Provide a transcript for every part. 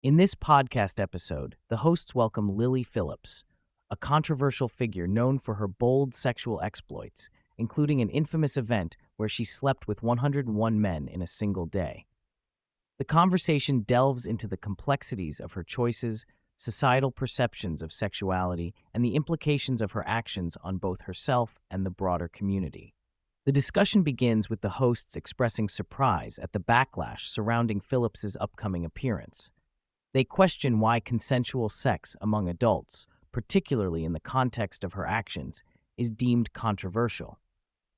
In this podcast episode, the hosts welcome Lily Phillips, a controversial figure known for her bold sexual exploits, including an infamous event where she slept with 101 men in a single day. The conversation delves into the complexities of her choices, societal perceptions of sexuality, and the implications of her actions on both herself and the broader community. The discussion begins with the hosts expressing surprise at the backlash surrounding Phillips's upcoming appearance. They question why consensual sex among adults, particularly in the context of her actions, is deemed controversial.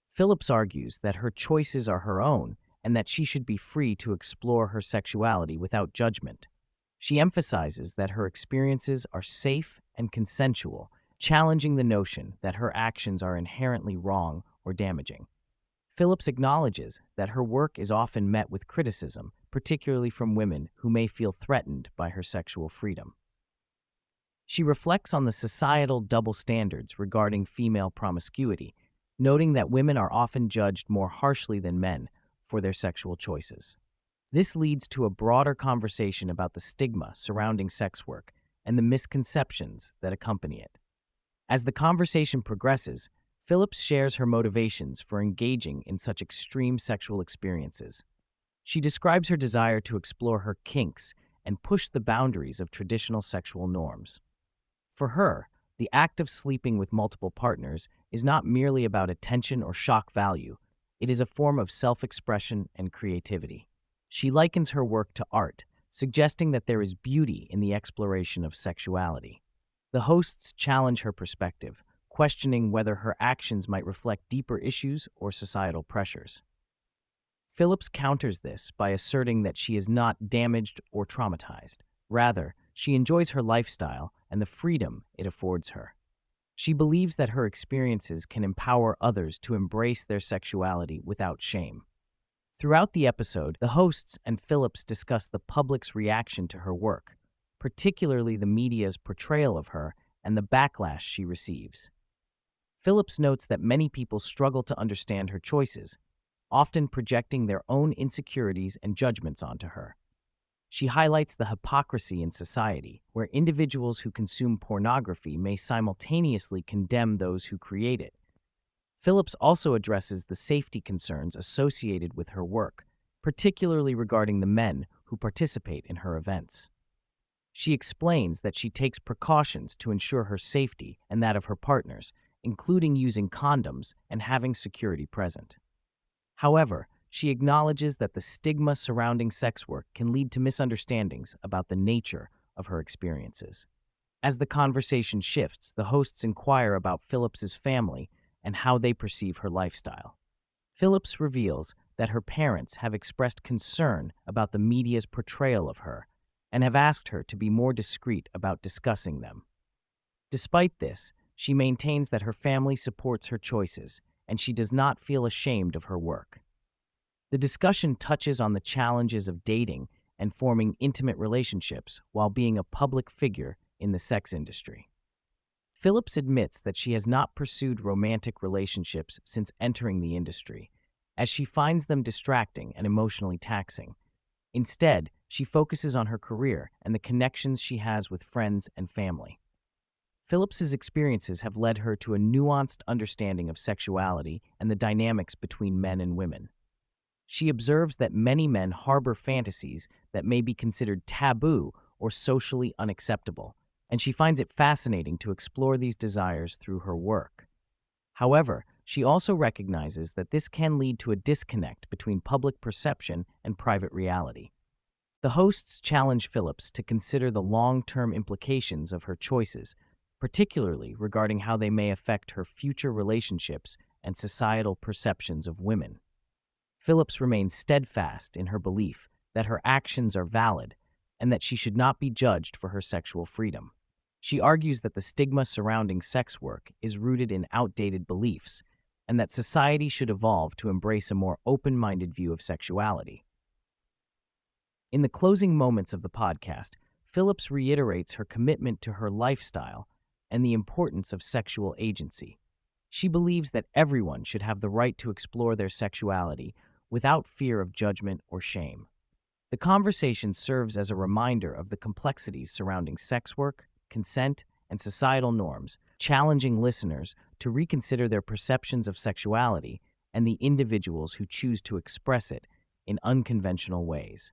Phillips argues that her choices are her own and that she should be free to explore her sexuality without judgment. She emphasizes that her experiences are safe and consensual, challenging the notion that her actions are inherently wrong or damaging. Phillips acknowledges that her work is often met with criticism, particularly from women who may feel threatened by her sexual freedom. She reflects on the societal double standards regarding female promiscuity, noting that women are often judged more harshly than men for their sexual choices. This leads to a broader conversation about the stigma surrounding sex work and the misconceptions that accompany it. As the conversation progresses, Phillips shares her motivations for engaging in such extreme sexual experiences. She describes her desire to explore her kinks and push the boundaries of traditional sexual norms. For her, the act of sleeping with multiple partners is not merely about attention or shock value. It is a form of self-expression and creativity. She likens her work to art, suggesting that there is beauty in the exploration of sexuality. The hosts challenge her perspective, questioning whether her actions might reflect deeper issues or societal pressures. Phillips counters this by asserting that she is not damaged or traumatized. Rather, she enjoys her lifestyle and the freedom it affords her. She believes that her experiences can empower others to embrace their sexuality without shame. Throughout the episode, the hosts and Phillips discuss the public's reaction to her work, particularly the media's portrayal of her and the backlash she receives. Phillips notes that many people struggle to understand her choices, often projecting their own insecurities and judgments onto her. She highlights the hypocrisy in society, where individuals who consume pornography may simultaneously condemn those who create it. Phillips also addresses the safety concerns associated with her work, particularly regarding the men who participate in her events. She explains that she takes precautions to ensure her safety and that of her partners, including using condoms and having security present. However, she acknowledges that the stigma surrounding sex work can lead to misunderstandings about the nature of her experiences. As the conversation shifts, the hosts inquire about Phillips's family and how they perceive her lifestyle. Phillips reveals that her parents have expressed concern about the media's portrayal of her and have asked her to be more discreet about discussing them. Despite this, she maintains that her family supports her choices and she does not feel ashamed of her work. The discussion touches on the challenges of dating and forming intimate relationships while being a public figure in the sex industry. Phillips admits that she has not pursued romantic relationships since entering the industry, as she finds them distracting and emotionally taxing. Instead, she focuses on her career and the connections she has with friends and family. Phillips's experiences have led her to a nuanced understanding of sexuality and the dynamics between men and women. She observes that many men harbor fantasies that may be considered taboo or socially unacceptable, and she finds it fascinating to explore these desires through her work. However, she also recognizes that this can lead to a disconnect between public perception and private reality. The hosts challenge Phillips to consider the long-term implications of her choices, particularly regarding how they may affect her future relationships and societal perceptions of women. Phillips remains steadfast in her belief that her actions are valid and that she should not be judged for her sexual freedom. She argues that the stigma surrounding sex work is rooted in outdated beliefs and that society should evolve to embrace a more open-minded view of sexuality. In the closing moments of the podcast, Phillips reiterates her commitment to her lifestyle and the importance of sexual agency. She believes that everyone should have the right to explore their sexuality without fear of judgment or shame. The conversation serves as a reminder of the complexities surrounding sex work, consent, and societal norms, challenging listeners to reconsider their perceptions of sexuality and the individuals who choose to express it in unconventional ways.